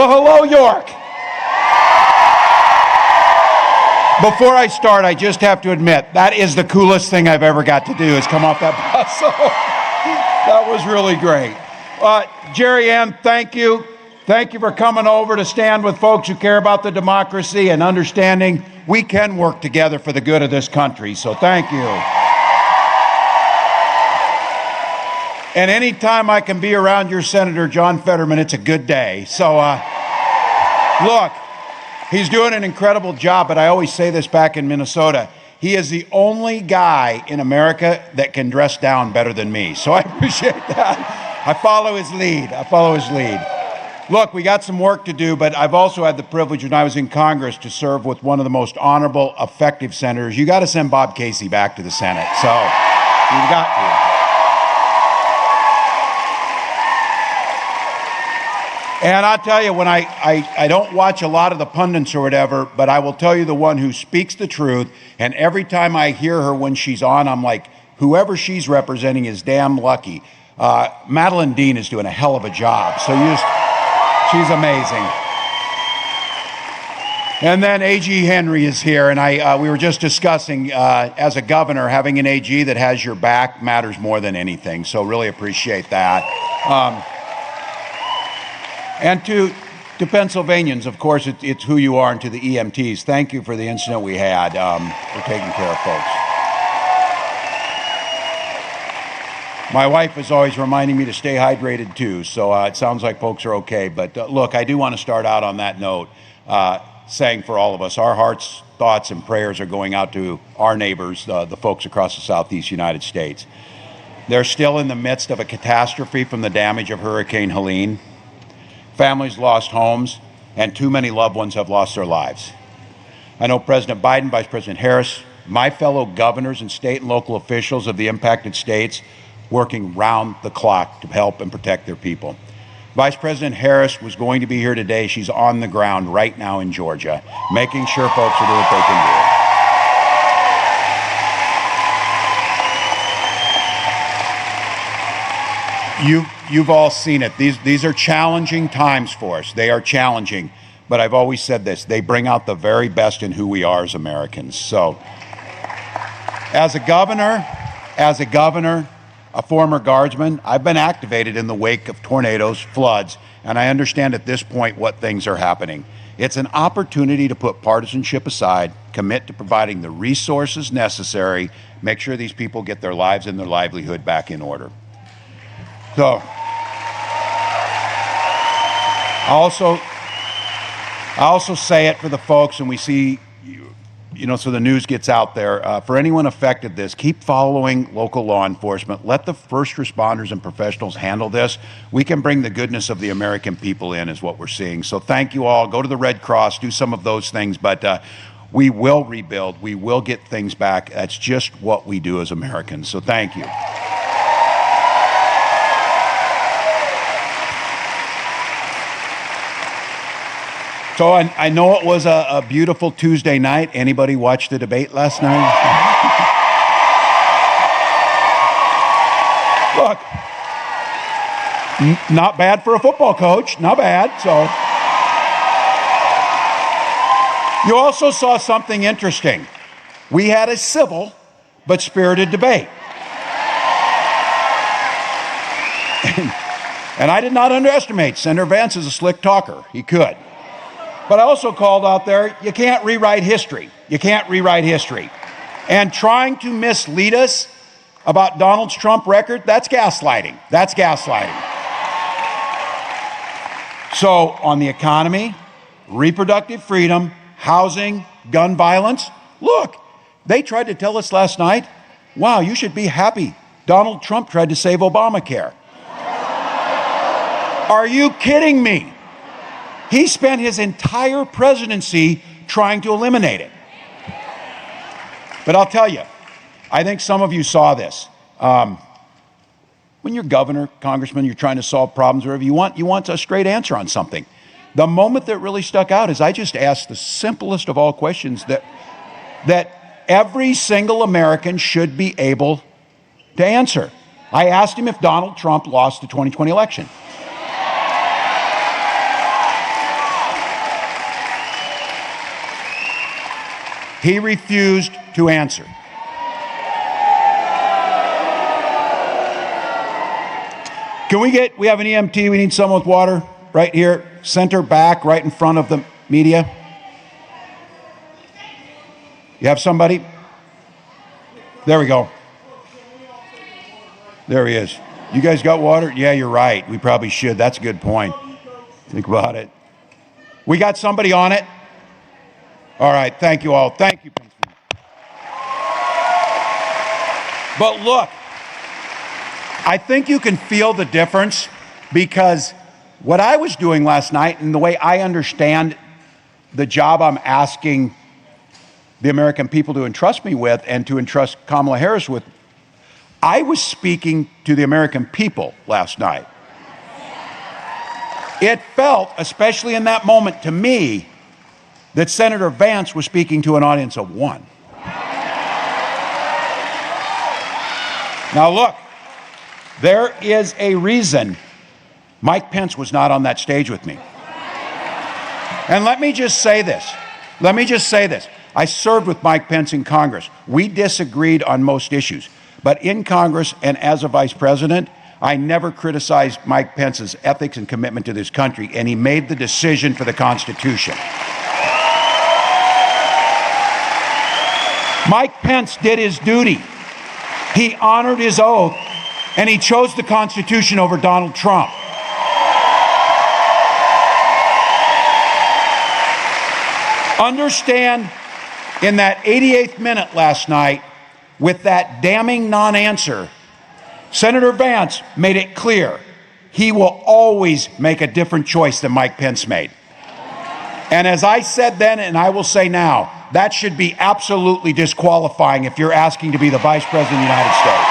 Well, hello, York. Before I start, I just have to admit, that is the coolest thing I've ever got to do, is come off that bus. So that was really great. Jerry Ann, thank you. Thank you for coming over to stand with folks who care about the democracy and understanding we can work together for the good of this country. So thank you. And anytime I can be around your Senator John Fetterman, it's a good day. So look, he's doing an incredible job, but I always say this back in Minnesota. He is the only guy in America that can dress down better than me. So I appreciate that. I follow his lead. Look, we got some work to do, but I've also had the privilege when I was in Congress to serve with one of the most honorable, effective senators. You got to send Bob Casey back to the Senate. So you've got to. And I'll tell you, when I don't watch a lot of the pundits or whatever, but I will tell you the one who speaks the truth, and every time I hear her when she's on, I'm like, whoever she's representing is damn lucky. Madeline Dean is doing a hell of a job, so she's amazing. And then A.G. Henry is here, and we were just discussing, as a governor, having an A.G. that has your back matters more than anything, so really appreciate that. And to Pennsylvanians, of course, it's who you are, and to the EMTs, thank you for the incident we had, for taking care of folks. My wife is always reminding me to stay hydrated too, so it sounds like folks are okay. But look, I do want to start out on that note, saying for all of us, our hearts, thoughts, and prayers are going out to our neighbors, the folks across the Southeast United States. They're still in the midst of a catastrophe from the damage of Hurricane Helene. Families lost homes, and too many loved ones have lost their lives. I know President Biden, Vice President Harris, my fellow governors and state and local officials of the impacted states working round the clock to help and protect their people. Vice President Harris was going to be here today. She's on the ground right now in Georgia, making sure folks are doing what they can do. You've all seen it. These are challenging times for us. They are challenging, but I've always said this, they bring out the very best in who we are as Americans. So, as a governor, a former guardsman, I've been activated in the wake of tornadoes, floods, and I understand at this point what things are happening. It's an opportunity to put partisanship aside, commit to providing the resources necessary, make sure these people get their lives and their livelihood back in order. So, I also say it for the folks, and we see, so the news gets out there. For anyone affected this, keep following local law enforcement. Let the first responders and professionals handle this. We can bring the goodness of the American people in, is what we're seeing. So thank you all. Go to the Red Cross, do some of those things, but we will rebuild. We will get things back. That's just what we do as Americans. So thank you. So I know it was a beautiful Tuesday night. Anybody watch the debate last night? Look, not bad for a football coach, not bad. So you also saw something interesting. We had a civil but spirited debate. And I did not underestimate Senator Vance is a slick talker. He could. But I also called out there, you can't rewrite history. You can't rewrite history. And trying to mislead us about Donald Trump's record, that's gaslighting. That's gaslighting. So on the economy, reproductive freedom, housing, gun violence, look, they tried to tell us last night, wow, you should be happy. Donald Trump tried to save Obamacare. Are you kidding me? He spent his entire presidency trying to eliminate it. But I'll tell you, I think some of you saw this. When you're governor, congressman, you're trying to solve problems, or whatever, you want a straight answer on something. The moment that really stuck out is I just asked the simplest of all questions that every single American should be able to answer. I asked him if Donald Trump lost the 2020 election. He refused to answer. We have an EMT, we need someone with water right here, center back, right in front of the media. You have somebody? There we go. There he is. You guys got water? Yeah, you're right. We probably should. That's a good point. Think about it. We got somebody on it? All right, thank you all. Thank you. But look, I think you can feel the difference, because what I was doing last night and the way I understand the job I'm asking the American people to entrust me with and to entrust Kamala Harris with, I was speaking to the American people last night. It felt, especially in that moment to me, that Senator Vance was speaking to an audience of one. Now look, there is a reason Mike Pence was not on that stage with me. And let me just say this. I served with Mike Pence in Congress. We disagreed on most issues. But in Congress and as a vice president, I never criticized Mike Pence's ethics and commitment to this country, and he made the decision for the Constitution. Mike Pence did his duty. He honored his oath, and he chose the Constitution over Donald Trump. Understand, in that 88th minute last night, with that damning non-answer, Senator Vance made it clear he will always make a different choice than Mike Pence made. And as I said then, and I will say now, that should be absolutely disqualifying if you're asking to be the Vice President of the United States.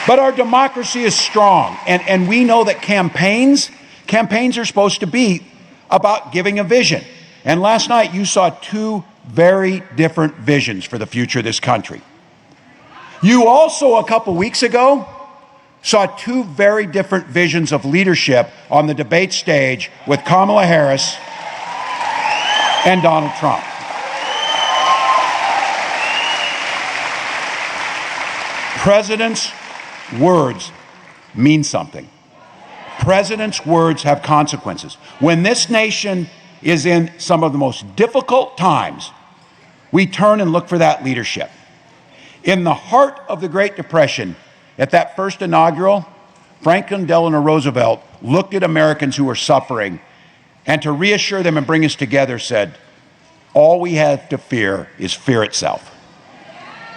But our democracy is strong, and we know that campaigns are supposed to be about giving a vision. And last night you saw two very different visions for the future of this country. You also, a couple weeks ago, saw two very different visions of leadership on the debate stage with Kamala Harris and Donald Trump. Presidents' words mean something. Presidents' words have consequences. When this nation is in some of the most difficult times, we turn and look for that leadership. In the heart of the Great Depression, at that first inaugural, Franklin Delano Roosevelt looked at Americans who were suffering, and to reassure them and bring us together said, all we have to fear is fear itself.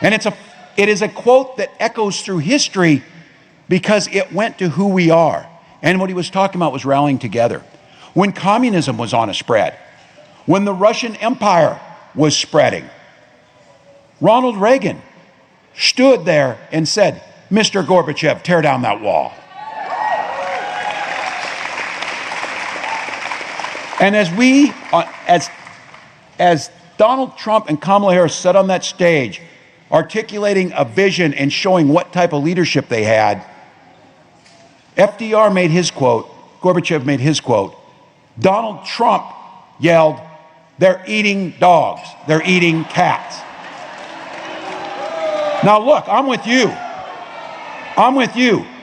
And it is a quote that echoes through history because it went to who we are. And what he was talking about was rallying together. When communism was on a spread, when the Russian Empire was spreading, Ronald Reagan stood there and said, Mr. Gorbachev, tear down that wall. And as Donald Trump and Kamala Harris sat on that stage, articulating a vision and showing what type of leadership they had, FDR made his quote, Gorbachev made his quote, Donald Trump yelled, they're eating dogs, they're eating cats. Now look, I'm with you.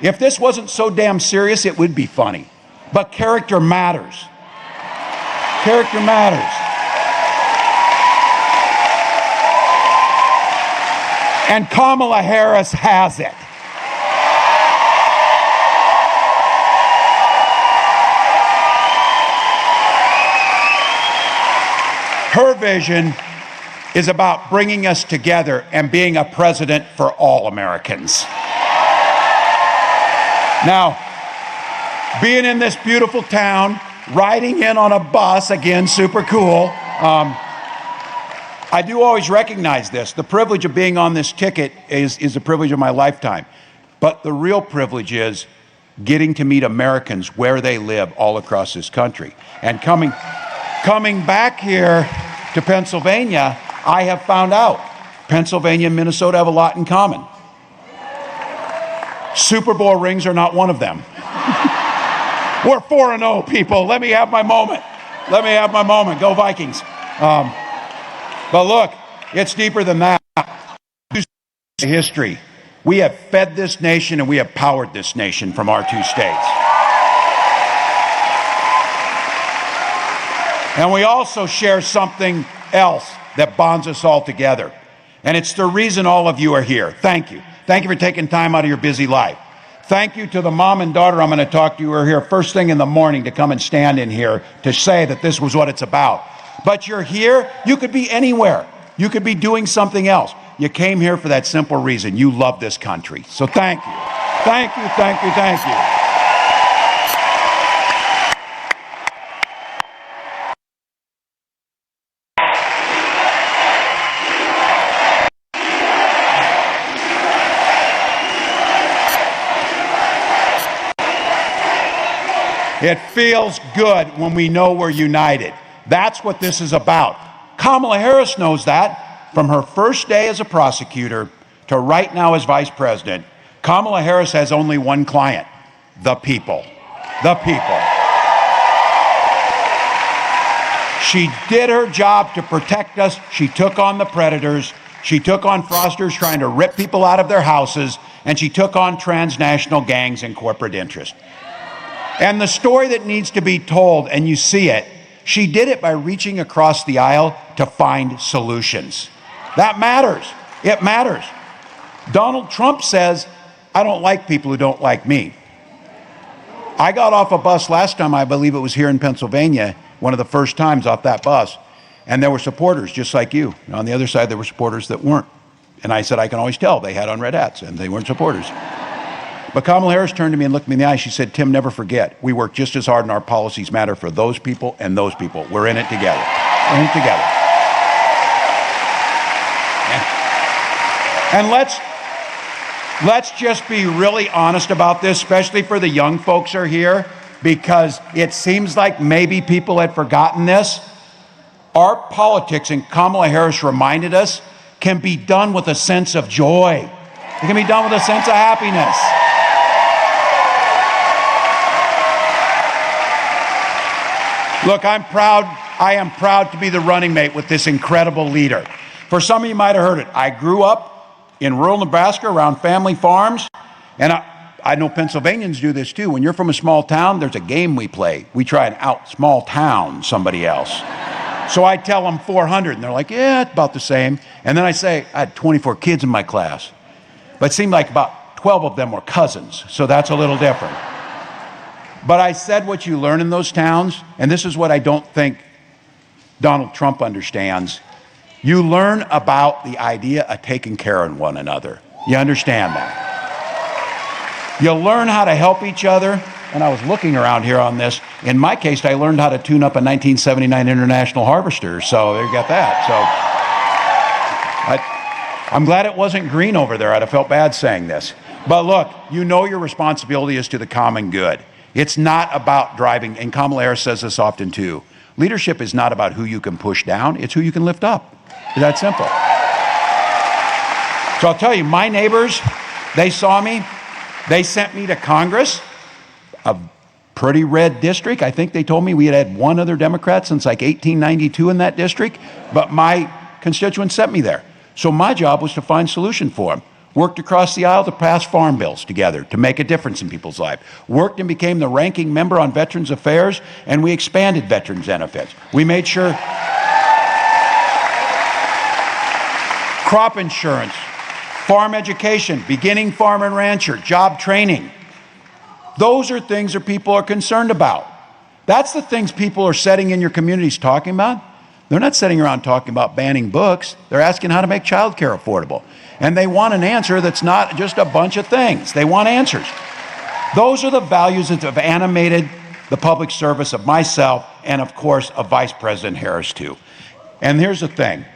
If this wasn't so damn serious, it would be funny. But character matters. Character matters. And Kamala Harris has it. Her vision is about bringing us together and being a president for all Americans. Now, being in this beautiful town, riding in on a bus, again, super cool. I do always recognize this. The privilege of being on this ticket is a privilege of my lifetime. But the real privilege is getting to meet Americans where they live all across this country. And coming back here to Pennsylvania, I have found out Pennsylvania and Minnesota have a lot in common. Super Bowl rings are not one of them. We're 4-0, people. Let me have my moment. Let me have my moment. Go Vikings. But look, it's deeper than that. History. We have fed this nation and we have powered this nation from our 2 states. And we also share something else that bonds us all together. And it's the reason all of you are here. Thank you. Thank you for taking time out of your busy life. Thank you to the mom and daughter I'm going to talk to who are here first thing in the morning to come and stand in here to say that this was what it's about. But you're here. You could be anywhere. You could be doing something else. You came here for that simple reason. You love this country. So thank you. Thank you, thank you, thank you. It feels good when we know we're united. That's what this is about. Kamala Harris knows that. From her first day as a prosecutor to right now as vice president, Kamala Harris has only one client: the people. The people. She did her job to protect us. She took on the predators. She took on fraudsters trying to rip people out of their houses, and she took on transnational gangs and corporate interest. And the story that needs to be told, and you see it, she did it by reaching across the aisle to find solutions. That matters. It matters. Donald Trump says, I don't like people who don't like me. I got off a bus last time, I believe it was here in Pennsylvania, one of the first times off that bus, and there were supporters just like you. And on the other side, there were supporters that weren't. And I said, I can always tell they had on red hats and they weren't supporters. But Kamala Harris turned to me and looked me in the eye. She said, Tim, never forget, we work just as hard and our policies matter for those people and those people. We're in it together. We're in it together. And let's just be really honest about this, especially for the young folks who are here, because it seems like maybe people had forgotten this. Our politics, and Kamala Harris reminded us, can be done with a sense of joy. It can be done with a sense of happiness. Look, I am proud to be the running mate with this incredible leader. For some of you might have heard it, I grew up in rural Nebraska around family farms, and I know Pennsylvanians do this too. When you're from a small town, there's a game we play. We try and out small town somebody else. So I tell them 400, and they're like, yeah, it's about the same. And then I say, I had 24 kids in my class, but it seemed like about 12 of them were cousins, so that's a little different. But I said what you learn in those towns, and this is what I don't think Donald Trump understands. You learn about the idea of taking care of one another. You understand that. You learn how to help each other. And I was looking around here on this. In my case, I learned how to tune up a 1979 International Harvester. So there you got that. So I'm glad it wasn't green over there. I'd have felt bad saying this. But look, you know your responsibility is to the common good. It's not about driving, and Kamala Harris says this often too. Leadership is not about who you can push down, it's who you can lift up. It's that simple. So I'll tell you, my neighbors, they saw me, they sent me to Congress, a pretty red district. I think they told me we had one other Democrat since like 1892 in that district, but my constituents sent me there. So my job was to find a solution for them. Worked across the aisle to pass farm bills together to make a difference in people's lives. Worked and became the ranking member on Veterans Affairs, and we expanded veterans benefits. We made sure crop insurance, farm education, beginning farm and rancher, job training. Those are things that people are concerned about. That's the things people are sitting in your communities talking about. They're not sitting around talking about banning books. They're asking how to make child care affordable. And they want an answer that's not just a bunch of things. They want answers. Those are the values that have animated the public service of myself and, of course, of Vice President Harris, too. And here's the thing.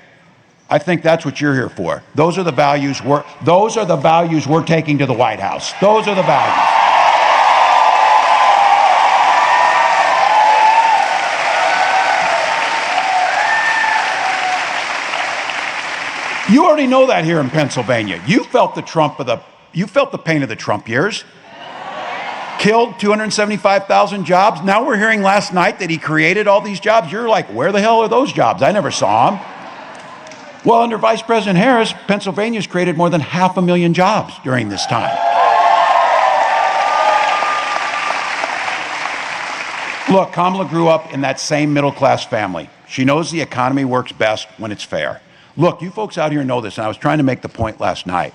I think that's what you're here for. Those are the values we're taking to the White House. Those are the values. You already know that here in Pennsylvania. You felt the pain of the Trump years. Killed 275,000 jobs. Now we're hearing last night that he created all these jobs. You're like, where the hell are those jobs? I never saw them. Well, under Vice President Harris, Pennsylvania's created more than 500,000 jobs during this time. Look, Kamala grew up in that same middle-class family. She knows the economy works best when it's fair. Look, you folks out here know this, and I was trying to make the point last night.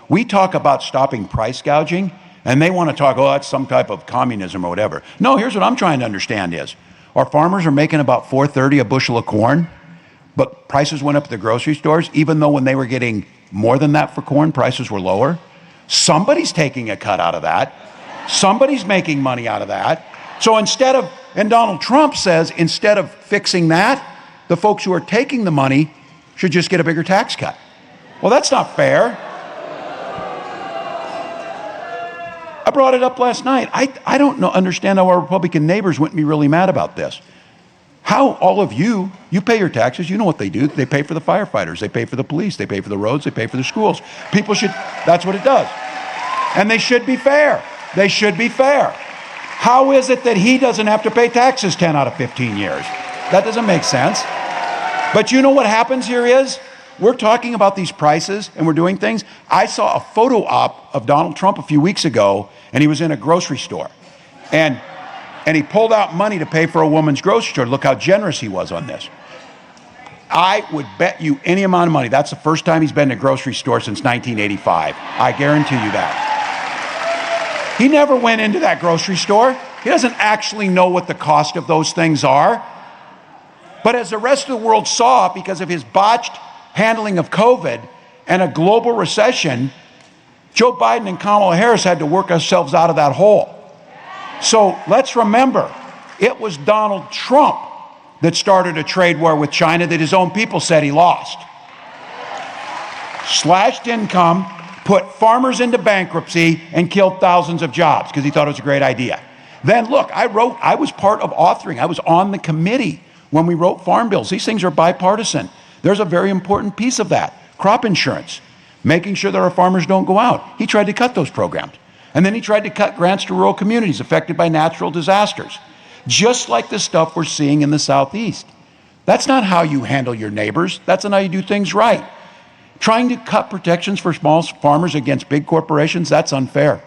We talk about stopping price gouging, and they want to talk, oh, that's some type of communism or whatever. No, here's what I'm trying to understand is, our farmers are making about $4.30 a bushel of corn, but prices went up at the grocery stores, even though when they were getting more than that for corn, prices were lower. Somebody's taking a cut out of that. Somebody's making money out of that. So instead of, and Donald Trump says, instead of fixing that, the folks who are taking the money should just get a bigger tax cut. Well, that's not fair. I brought it up last night. I don't understand how our Republican neighbors wouldn't be really mad about this. How all of you pay your taxes, you know what they do. They pay for the firefighters, they pay for the police, they pay for the roads, they pay for the schools. People should, that's what it does. And they should be fair. They should be fair. How is it that he doesn't have to pay taxes 10 out of 15 years? That doesn't make sense. But you know what happens here is, we're talking about these prices and we're doing things. I saw a photo op of Donald Trump a few weeks ago, and he was in a grocery store. And he pulled out money to pay for a woman's grocery store. Look how generous he was on this. I would bet you any amount of money, that's the first time he's been in a grocery store since 1985. I guarantee you that. He never went into that grocery store. He doesn't actually know what the cost of those things are. But as the rest of the world saw, because of his botched handling of COVID and a global recession, Joe Biden and Kamala Harris had to work ourselves out of that hole. So let's remember, it was Donald Trump that started a trade war with China that his own people said he lost. Slashed income, put farmers into bankruptcy, and killed thousands of jobs because he thought it was a great idea. Then look, I was part of authoring. I was on the committee when we wrote farm bills. These things are bipartisan. There's a very important piece of that. Crop insurance, making sure that our farmers don't go out. He tried to cut those programs. And then he tried to cut grants to rural communities affected by natural disasters, just like the stuff we're seeing in the Southeast. That's not how you handle your neighbors. That's not how you do things right. Trying to cut protections for small farmers against big corporations, that's unfair.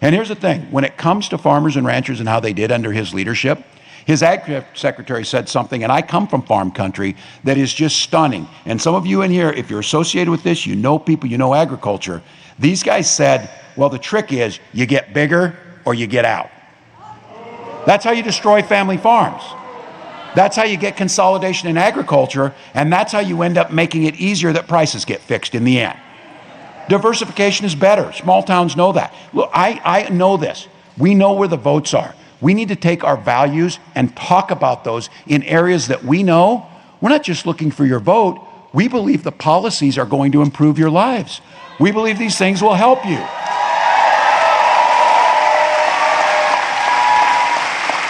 And here's the thing, when it comes to farmers and ranchers and how they did under his leadership, his ag secretary said something, and I come from farm country, that is just stunning. And some of you in here, if you're associated with this, you know people, you know agriculture. These guys said, well, the trick is you get bigger or you get out. That's how you destroy family farms. That's how you get consolidation in agriculture, and that's how you end up making it easier that prices get fixed in the end. Diversification is better. Small towns know that. Look, I know this. We know where the votes are. We need to take our values and talk about those in areas that we know. We're not just looking for your vote. We believe the policies are going to improve your lives. We believe these things will help you.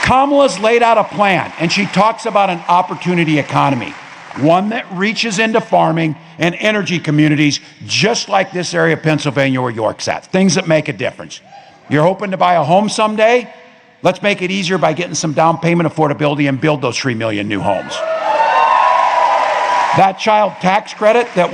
Kamala's laid out a plan, and she talks about an opportunity economy, one that reaches into farming and energy communities, just like this area of Pennsylvania where York's at, things that make a difference. You're hoping to buy a home someday? Let's make it easier by getting some down payment affordability and build those 3 million new homes. That child tax credit that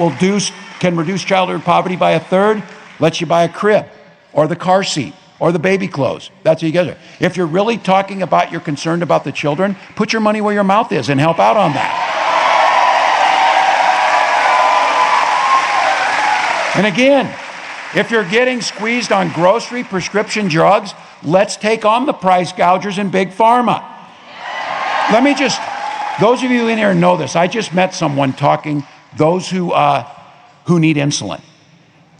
can reduce childhood poverty by 1/3, lets you buy a crib or the car seat or the baby clothes. That's how you get it. If you're really talking about you're concerned about the children, put your money where your mouth is and help out on that. And again, if you're getting squeezed on grocery, prescription drugs, let's take on the price gougers in Big Pharma. Those of you in here know this. I just met someone talking, those who need insulin.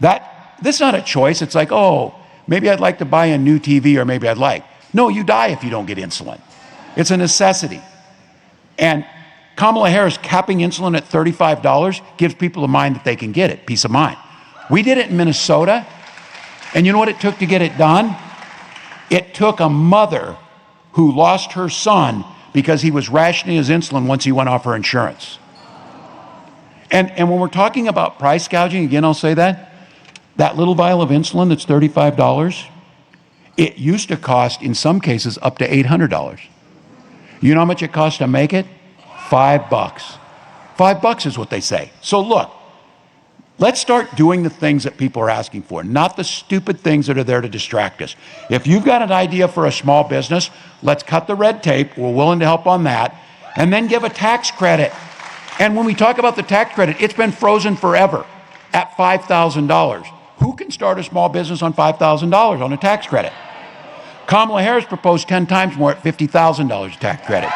This is not a choice. It's like, oh, maybe I'd like to buy a new TV, or maybe I'd like. No, you die if you don't get insulin. It's a necessity. And Kamala Harris capping insulin at $35 gives people a mind that they can get it, peace of mind. We did it in Minnesota, and you know what it took to get it done? It took a mother who lost her son because he was rationing his insulin once he went off her insurance. And when we're talking about price gouging, again, I'll say that little vial of insulin that's $35, It used to cost, in some cases, up to $800. You know how much it costs to make it? $5. $5 is what they say. So look, let's start doing the things that people are asking for, not the stupid things that are there to distract us. If you've got an idea for a small business, let's cut the red tape. We're willing to help on that. And then give a tax credit. And when we talk about the tax credit, it's been frozen forever at $5,000. Who can start a small business on $5,000 on a tax credit? Kamala Harris proposed 10 times more at $50,000 tax credit.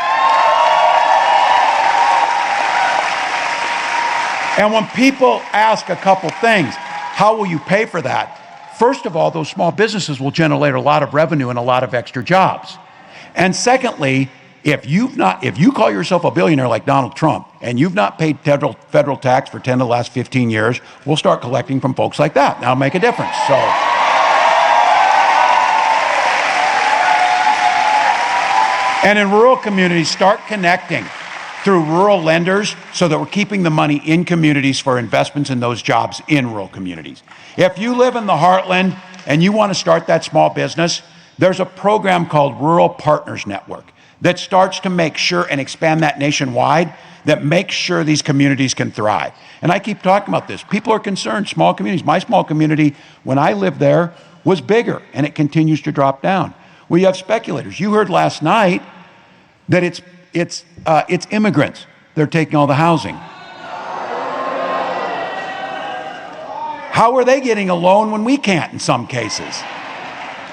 And when people ask a couple things, how will you pay for that? First of all, those small businesses will generate a lot of revenue and a lot of extra jobs. And secondly, if you call yourself a billionaire like Donald Trump and you've not paid federal tax for 10 of the last 15 years, we'll start collecting from folks like that. That'll make a difference. So, and in rural communities, start connecting through rural lenders so that we're keeping the money in communities for investments in those jobs in rural communities. If you live in the heartland and you want to start that small business, there's a program called Rural Partners Network that starts to make sure and expand that nationwide, that makes sure these communities can thrive. And I keep talking about this. People are concerned, small communities. My small community, when I lived there, was bigger, and it continues to drop down. We have speculators. You heard last night that it's immigrants. They're taking all the housing. How are they getting a loan when we can't in some cases?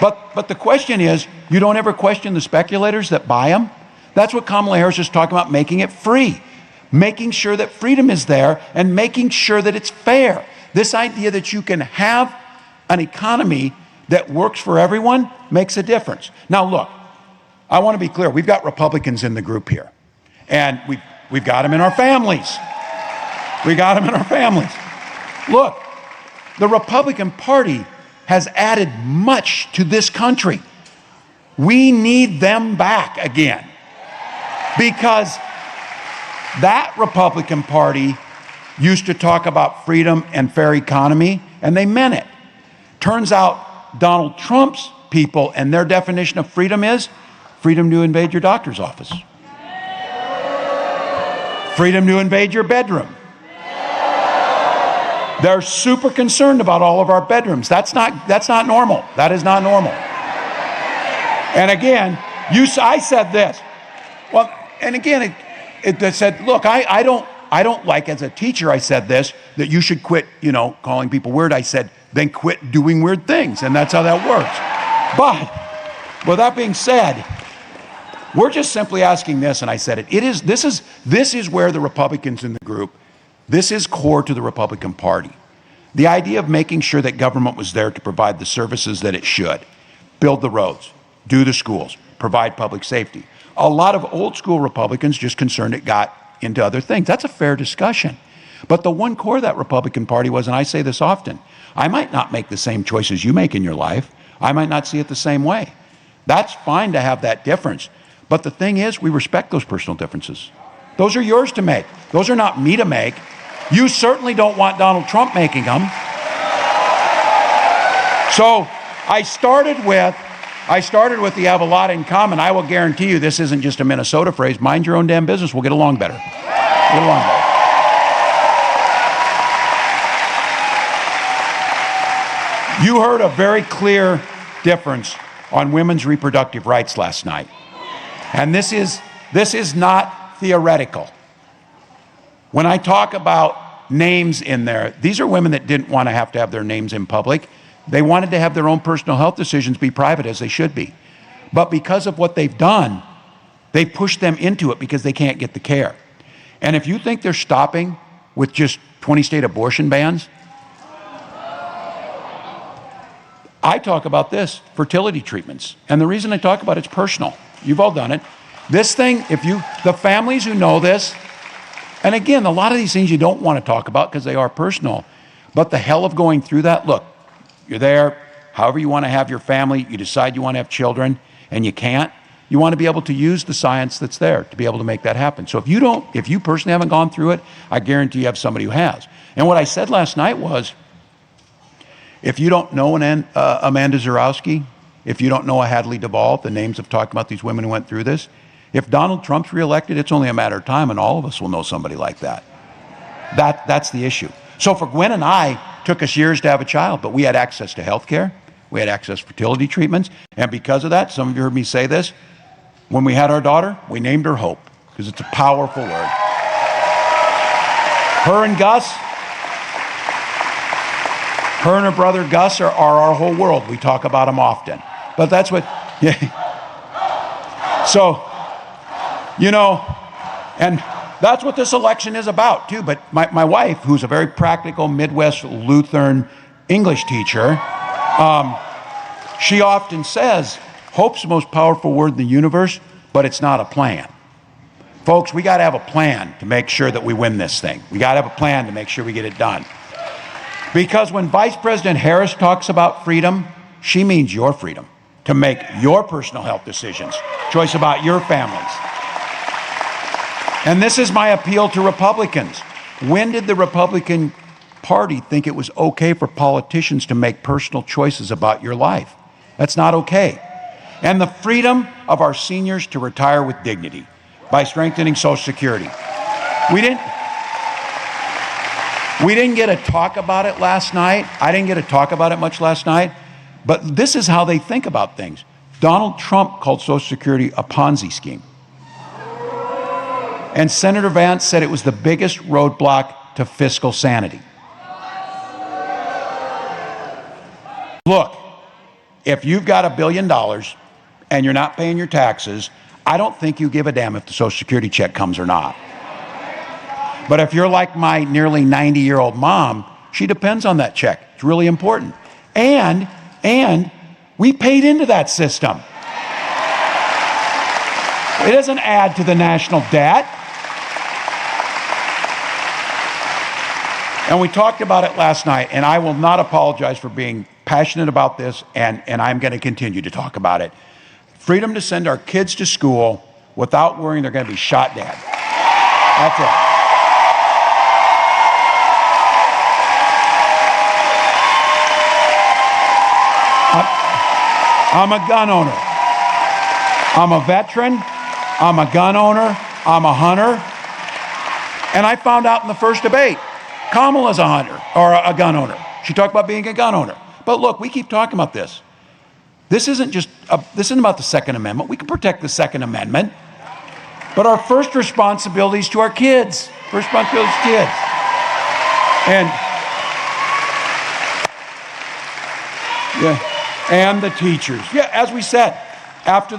But the question is, you don't ever question the speculators that buy them? That's what Kamala Harris is talking about, making it free. Making sure that freedom is there and making sure that it's fair. This idea that you can have an economy that works for everyone makes a difference. Now look, I want to be clear. We've got Republicans in the group here. And we've got them in our families. We got them in our families. Look, the Republican Party has added much to this country. We need them back again. Because that Republican Party used to talk about freedom and fair economy, and they meant it. Turns out Donald Trump's people and their definition of freedom is freedom to invade your doctor's office. Freedom to invade your bedroom. They're super concerned about all of our bedrooms. That's not normal. That is not normal. And again, I said this. Well, and again, it said, look, I don't like, as a teacher, I said this, that you should quit, calling people weird. I said, then quit doing weird things. And that's how that works. But with that being said, we're just simply asking this, and I said it. This is where the Republicans in the group, this is core to the Republican Party. The idea of making sure that government was there to provide the services that it should. Build the roads, do the schools, provide public safety. A lot of old school Republicans just concerned it got into other things. That's a fair discussion. But the one core of that Republican Party was, and I say this often, I might not make the same choices you make in your life. I might not see it the same way. That's fine to have that difference. But the thing is, we respect those personal differences. Those are yours to make. Those are not me to make. You certainly don't want Donald Trump making them. So I started with the have a lot in common. I will guarantee you this isn't just a Minnesota phrase. Mind your own damn business. We'll get along better. Get along better. You heard a very clear difference on women's reproductive rights last night. And this is not theoretical. When I talk about names in there, these are women that didn't want to have their names in public. They wanted to have their own personal health decisions be private, as they should be. But because of what they've done, they pushed them into it because they can't get the care. And if you think they're stopping with just 20 state abortion bans, I talk about this, fertility treatments. And the reason I talk about it's personal. You've all done it. This thing, the families who know this, and again, a lot of these things you don't want to talk about because they are personal, but the hell of going through that, look, you're there, however you want to have your family, you decide you want to have children, and you can't, you want to be able to use the science that's there to be able to make that happen. So if you personally haven't gone through it, I guarantee you have somebody who has. And what I said last night was, if you don't know Amanda Zurowski, if you don't know a Hadley Duvall, the names have talked about these women who went through this. If Donald Trump's reelected, it's only a matter of time and all of us will know somebody like that. That's the issue. So for Gwen and I, it took us years to have a child, but we had access to health care. We had access to fertility treatments. And because of that, some of you heard me say this, when we had our daughter, we named her Hope, because it's a powerful word. Her and Gus, her and her brother Gus are our whole world. We talk about them often. But that's what, yeah. So, you know, and that's what this election is about too. But my wife, who's a very practical Midwest Lutheran English teacher, she often says, hope's the most powerful word in the universe, but it's not a plan. Folks, we got to have a plan to make sure that we win this thing. We got to have a plan to make sure we get it done. Because when Vice President Harris talks about freedom, she means your freedom to make your personal health decisions, choice about your families. And this is my appeal to Republicans. When did the Republican Party think it was okay for politicians to make personal choices about your life? That's not okay. And the freedom of our seniors to retire with dignity by strengthening Social Security. We didn't get to talk about it last night. I didn't get to talk about it much last night, but this is how they think about things. Donald Trump called Social Security a Ponzi scheme. And Senator Vance said it was the biggest roadblock to fiscal sanity. Look, if you've got $1 billion and you're not paying your taxes, I don't think you give a damn if the Social Security check comes or not. But if you're like my nearly 90-year-old mom, she depends on that check. It's really important. And we paid into that system. It doesn't add to the national debt. And we talked about it last night, and I will not apologize for being passionate about this, and I'm going to continue to talk about it. Freedom to send our kids to school without worrying they're going to be shot dead. That's it. I'm a gun owner. I'm a veteran. I'm a gun owner. I'm a hunter. And I found out in the first debate, Kamala's a hunter or a gun owner. She talked about being a gun owner. But look, we keep talking about this. This isn't about the Second Amendment. We can protect the Second Amendment. But our first responsibility is to our kids. First responsibility is kids. And the teachers. Yeah, as we said, after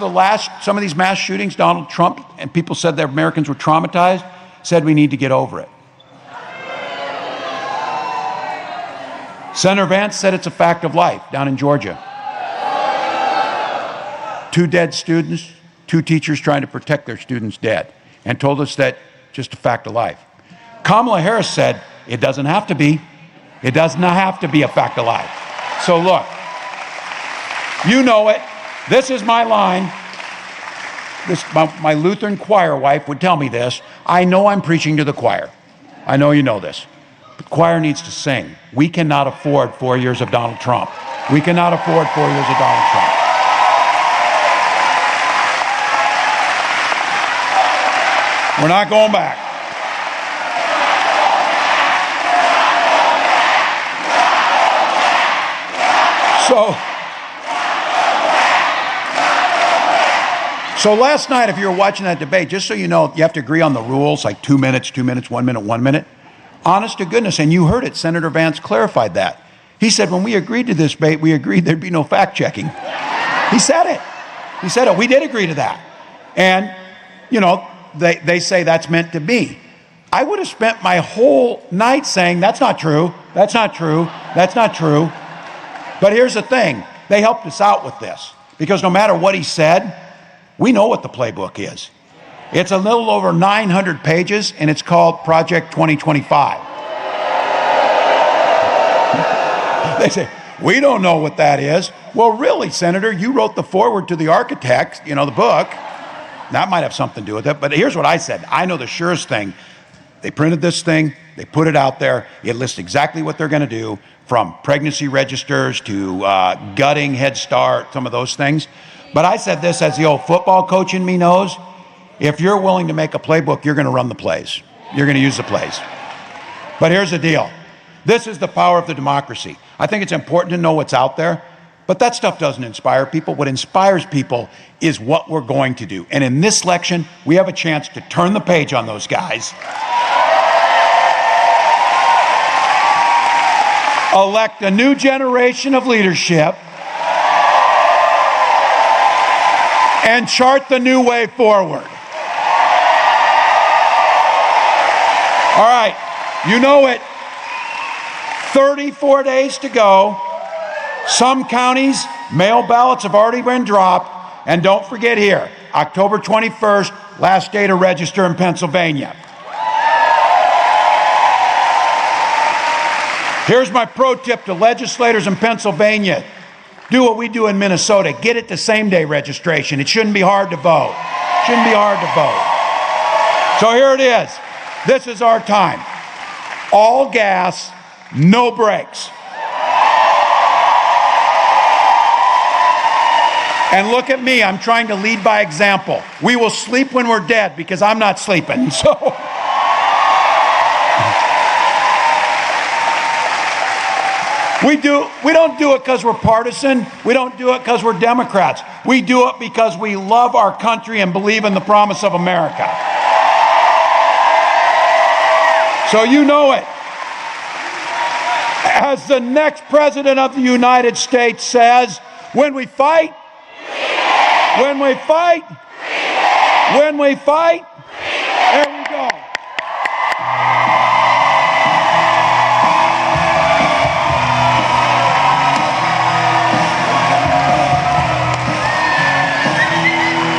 some of these mass shootings, Donald Trump and people said that Americans were traumatized, said we need to get over it. Senator Vance said it's a fact of life down in Georgia. 2 dead students, 2 teachers trying to protect their students dead, and told us that just a fact of life. Kamala Harris said it doesn't have to be. It does not have to be a fact of life. So look, you know it. This is my line. My Lutheran choir wife would tell me this. I know I'm preaching to the choir. I know you know this. The choir needs to sing. We cannot afford 4 years of Donald Trump. We cannot afford 4 years of Donald Trump. We're not going back. So last night, if you were watching that debate, just so you know, you have to agree on the rules, like 2 minutes, 2 minutes, 1 minute, 1 minute. Honest to goodness, and you heard it, Senator Vance clarified that. He said, when we agreed to this debate, we agreed there'd be no fact checking. He said it. He said it. We did agree to that. And, you know, they say that's meant to be. I would have spent my whole night saying, that's not true, that's not true, that's not true. But here's the thing. They helped us out with this. Because no matter what he said, we know what the playbook is. It's a little over 900 pages, and it's called Project 2025. They say, we don't know what that is. Well, really, Senator, you wrote the foreword to the architect, you know, the book. That might have something to do with it, but here's what I said. I know the surest thing. They printed this thing, They put it out there. It lists exactly what they're going to do, from pregnancy registers to gutting, Head Start, some of those things. But I said this, as the old football coach in me knows, if you're willing to make a playbook, you're going to run the plays. You're going to use the plays. But here's the deal. This is the power of the democracy. I think it's important to know what's out there, but that stuff doesn't inspire people. What inspires people is what we're going to do. And in this election, we have a chance to turn the page on those guys. Elect a new generation of leadership and chart the new way forward. All right, you know it. 34 days to go. Some counties, mail ballots have already been dropped. And don't forget here, October 21st, last day to register in Pennsylvania. Here's my pro tip to legislators in Pennsylvania. Do what we do in Minnesota. Get it to same-day registration. It shouldn't be hard to vote. Shouldn't be hard to vote. So here it is. This is our time. All gas, no brakes. And look at me, I'm trying to lead by example. We will sleep when we're dead because I'm not sleeping. So we don't do it because we're partisan. We don't do it because we're Democrats. We do it because we love our country and believe in the promise of America. So you know it. As the next president of the United States says, when we fight, when we fight, there we go.